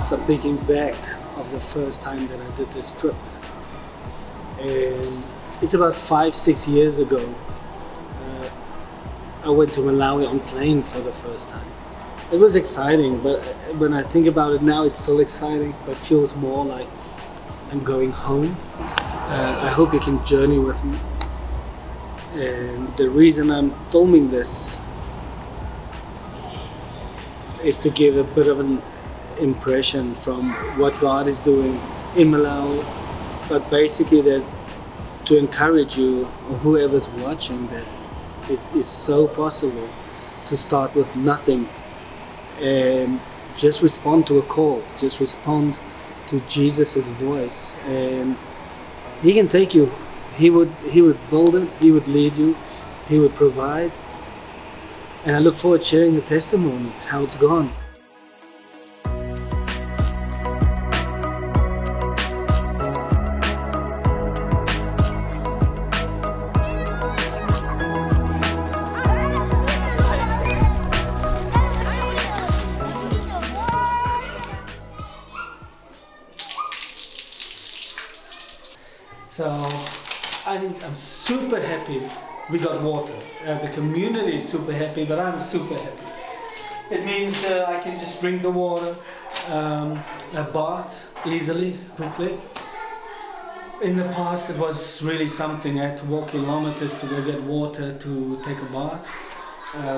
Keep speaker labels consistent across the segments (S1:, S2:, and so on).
S1: So I'm thinking back of the first time that I did this trip. And it's about 5-6 years ago. I went to Malawi on plane for the first time. It was exciting, but when I think about it now, it's still exciting, but feels more like I'm going home. I hope you can journey with me. And the reason I'm filming this is to give a bit of an impression from what God is doing in Malawi, but basically that to encourage you or whoever's watching that it is so possible to start with nothing and just respond to a call, just respond to Jesus' voice, and He can take you. He would build it, He would lead you, He would provide. And I look forward to sharing the testimony, how it's gone. So I'm super happy we got water. The community is super happy, but I'm super happy. It means I can just drink the water, a bath easily, quickly. In the past it was really something. I had to walk kilometers to go get water to take a bath,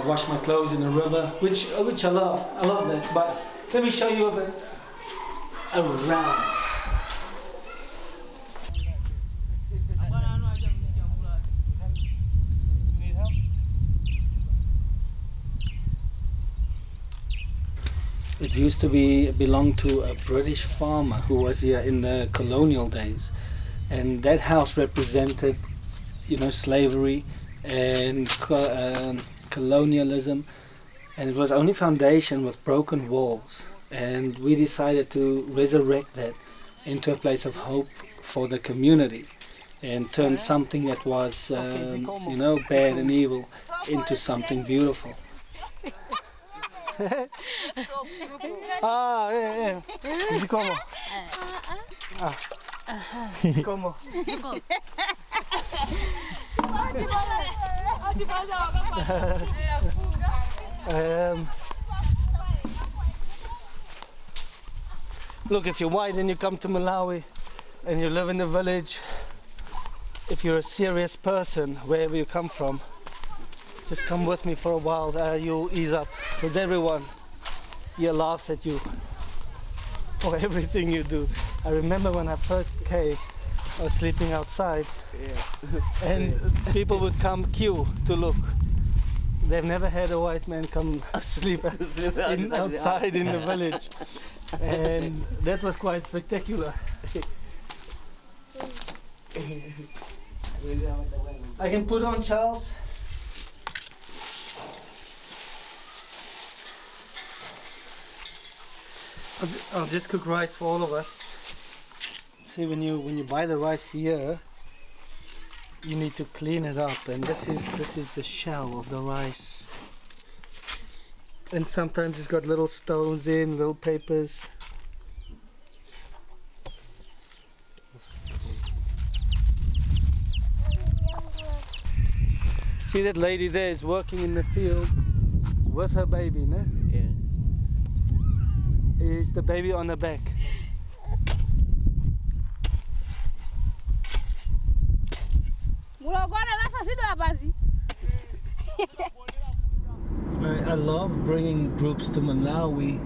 S1: wash my clothes in the river, which I love. I love that. But let me show you a bit around. It used to belong to a British farmer who was here in the colonial days, and that house represented, slavery and colonialism, and it was only foundation with broken walls. And we decided to resurrect that into a place of hope for the community, and turn something that was, bad and evil into something beautiful. ¿Cómo? ¿Cómo? Look, if you're white and you come to Malawi and you live in the village, if you're a serious person, wherever you come from, just come with me for a while, you'll ease up. Because everyone here laughs at you for everything you do. I remember when I first came, I was sleeping outside, and people would come queue to look. They've never had a white man come sleep outside in the village. And that was quite spectacular. I can put on Charles. I'll just cook rice for all of us. See, when you buy the rice here, you need to clean it up, and this is the shell of the rice. And sometimes it's got little stones in, little papers. See, that lady there is working in the field with her baby, no? Yeah. Is the baby on her back. I love bringing groups to Malawi.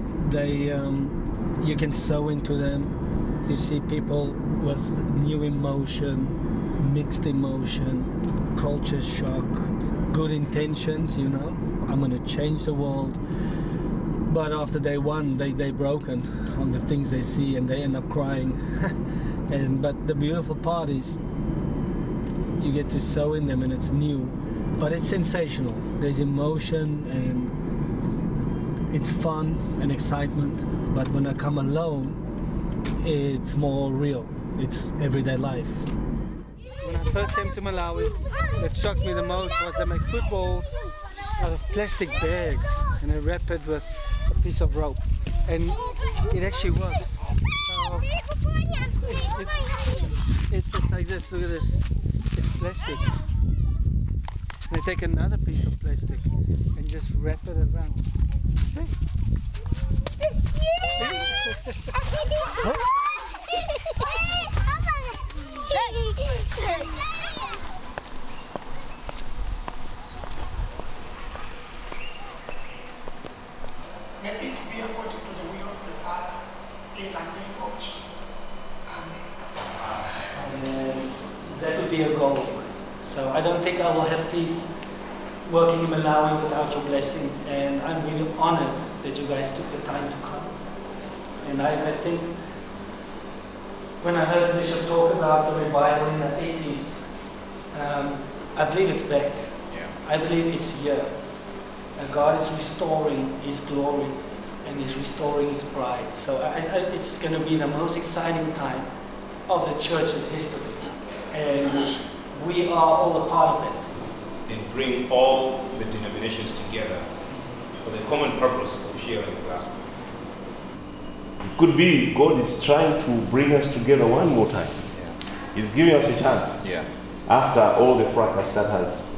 S1: You can sew into them. You see people with new emotion, mixed emotion, culture shock, good intentions, I'm going to change the world. But after day one, they're broken on the things they see, and they end up crying. But the beautiful part is you get to sew in them, and it's new, but it's sensational. There's emotion, and it's fun and excitement. But when I come alone, it's more real. It's everyday life. When I first came to Malawi, what shocked me the most was they make footballs out of plastic bags, and they wrap it with a piece of rope. and it actually works. So it's just like this. Look at this. It's plastic. And I take another piece of plastic and just wrap it around. Hey.
S2: May it be according to the will of the Father, in the name of Jesus. Amen.
S1: That would be a goal of mine. So I don't think I will have peace working in Malawi without your blessing, and I'm really honored that you guys took the time to come. And I think when I heard Bishop talk about the revival in the 80s, I believe it's back.
S3: Yeah.
S1: I believe it's here. God is restoring His glory and He's restoring His bride. So it's going to be the most exciting time of the church's history. And we are all a part of it.
S3: And bring all the denominations together for the common purpose of sharing the gospel.
S4: It could be God is trying to bring us together one more time.
S3: Yeah.
S4: He's giving us a chance.
S3: Yeah.
S4: After all the fracas that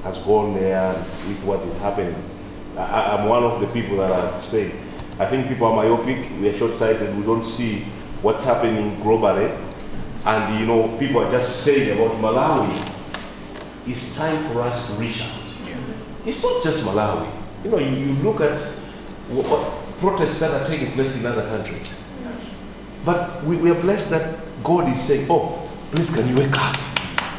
S4: has gone there with what is happening. I'm one of the people that I've said, I think people are myopic, we are short-sighted, we don't see what's happening globally. And you know, people are just saying about Malawi. It's time for us to reach out.
S3: Yeah.
S4: It's not just Malawi. You know, you look at what protests that are taking place in other countries. But we are blessed that God is saying, oh, please can you wake up?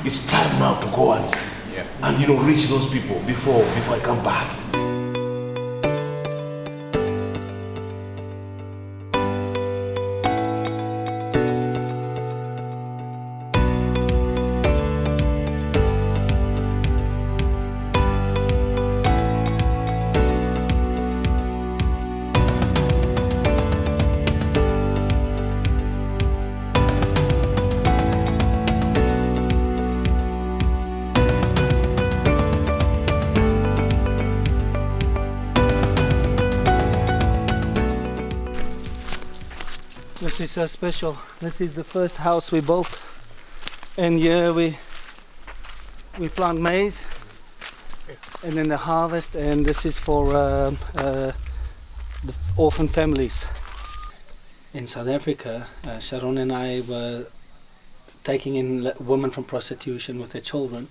S4: It's time now to go and you know, reach those people before I come back.
S1: This is so special. This is the first house we built, and here we plant maize, and then the harvest. And this is for the orphan families. In South Africa, Sharon and I were taking in women from prostitution with their children,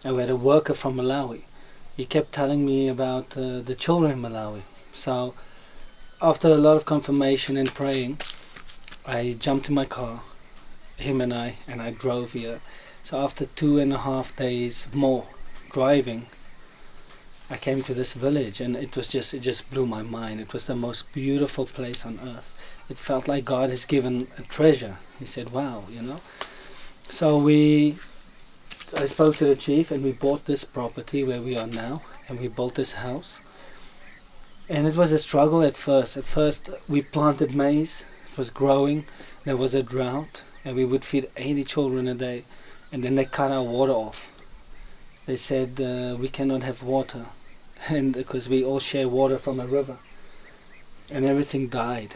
S1: and we had a worker from Malawi. He kept telling me about the children in Malawi. So after a lot of confirmation and praying, I jumped in my car, him and I drove here. So after 2.5 days more driving, I came to this village, and it just blew my mind. It was the most beautiful place on earth. It felt like God has given a treasure. He said, wow, you know. So I spoke to the chief, and we bought this property where we are now, and we built this house. And it was a struggle at first. At first we planted maize. It was growing, there was a drought, and we would feed 80 children a day, and then they cut our water off. They said we cannot have water, and because we all share water from a river, and everything died.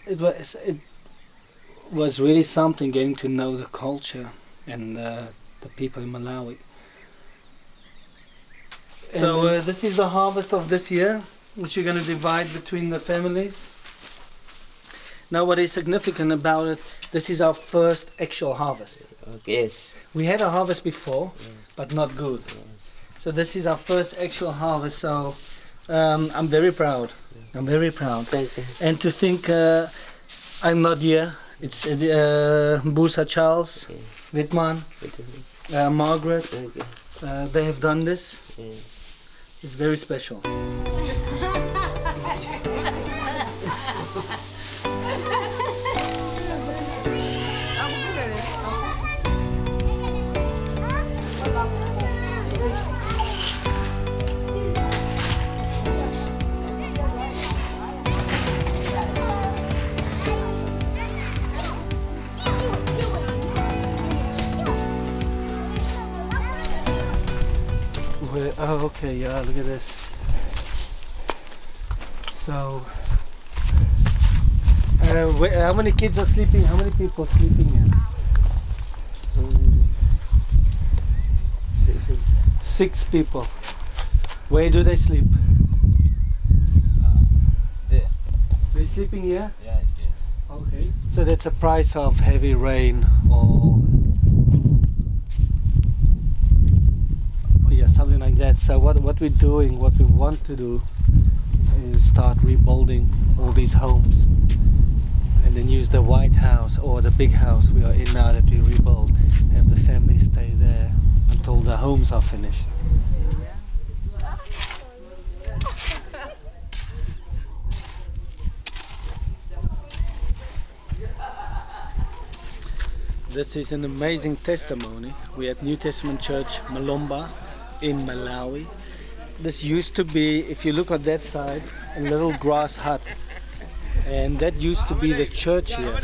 S1: It was really something, getting to know the culture and the people in Malawi. So this is the harvest of this year, which you're going to divide between the families. Now, what is significant about it, this is our first actual harvest.
S5: Yes.
S1: We had a harvest before, but not good. So this is our first actual harvest, so I'm very proud. I'm very proud.
S5: Thank you.
S1: And to think I'm not here, it's Busa Charles, Wittmann, Margaret, they have done this. It's very special. Oh, okay, yeah, look at this. So, How many kids are sleeping? How many people are sleeping here? 6 people. Where do they sleep?
S5: There.
S1: They sleeping here?
S5: Yes, yes.
S1: Okay. So that's a price of heavy rain or yeah, something like that. So what we're doing, what we want to do is start rebuilding all these homes and then use the white house or the big house we are in now that we rebuild, have the family stay there until the homes are finished. This is an amazing testimony. We at New Testament Church Malomba in Malawi. This used to be, if you look on that side, a little grass hut, and that used to be the church here.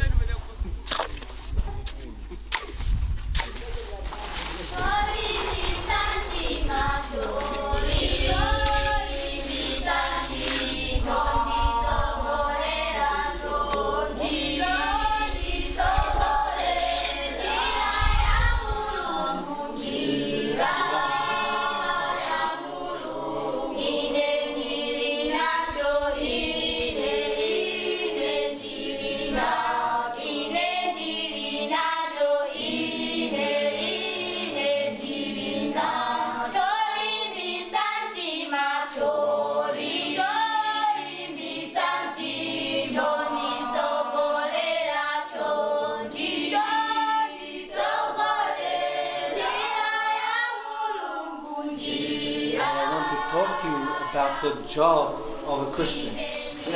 S1: Talk to you about the job of a Christian. You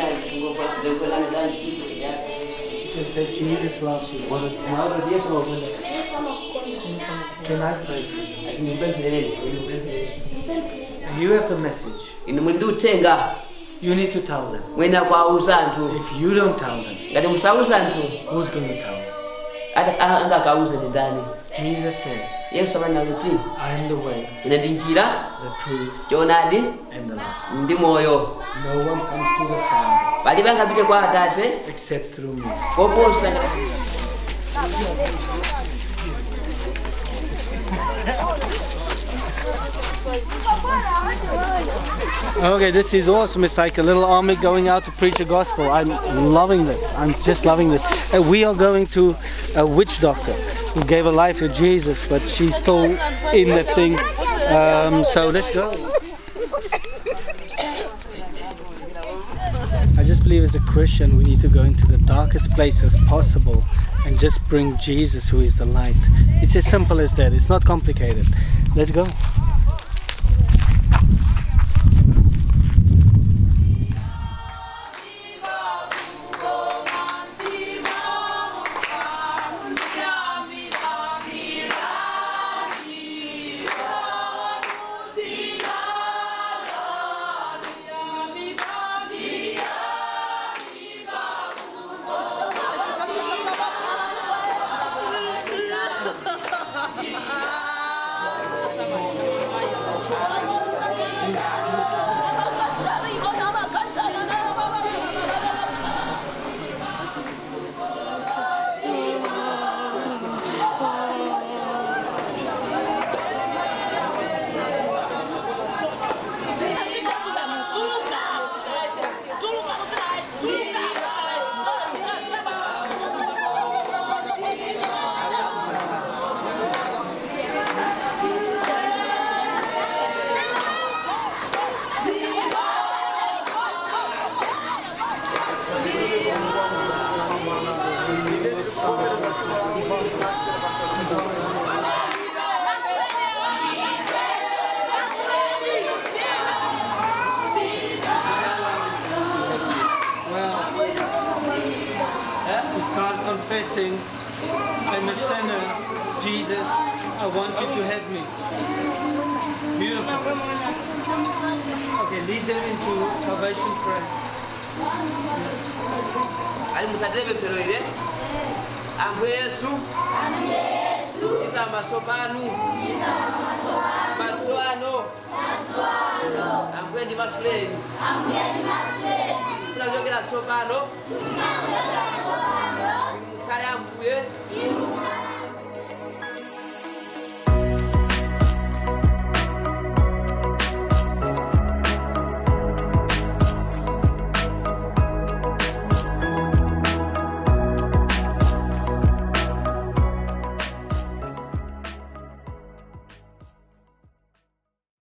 S1: can say Jesus loves you. Can I pray for you? You have the message. You need to tell them. If you don't tell them, who's going to tell them? Jesus says, I am the way, the truth, and the life. No one comes to the Father except through me. Okay, this is awesome. It's like a little army going out to preach the gospel. I'm loving this. I'm just loving this. We are going to a witch doctor who gave her life to Jesus, but she's still in that thing. So let's go. I just believe as a Christian we need to go into the darkest places possible and just bring Jesus, who is the light. It's as simple as that. It's not complicated. Let's go. Start confessing, I'm a sinner, Jesus, I want you to have me. Beautiful. Okay, lead them into salvation prayer.
S5: Munachokera tsopano.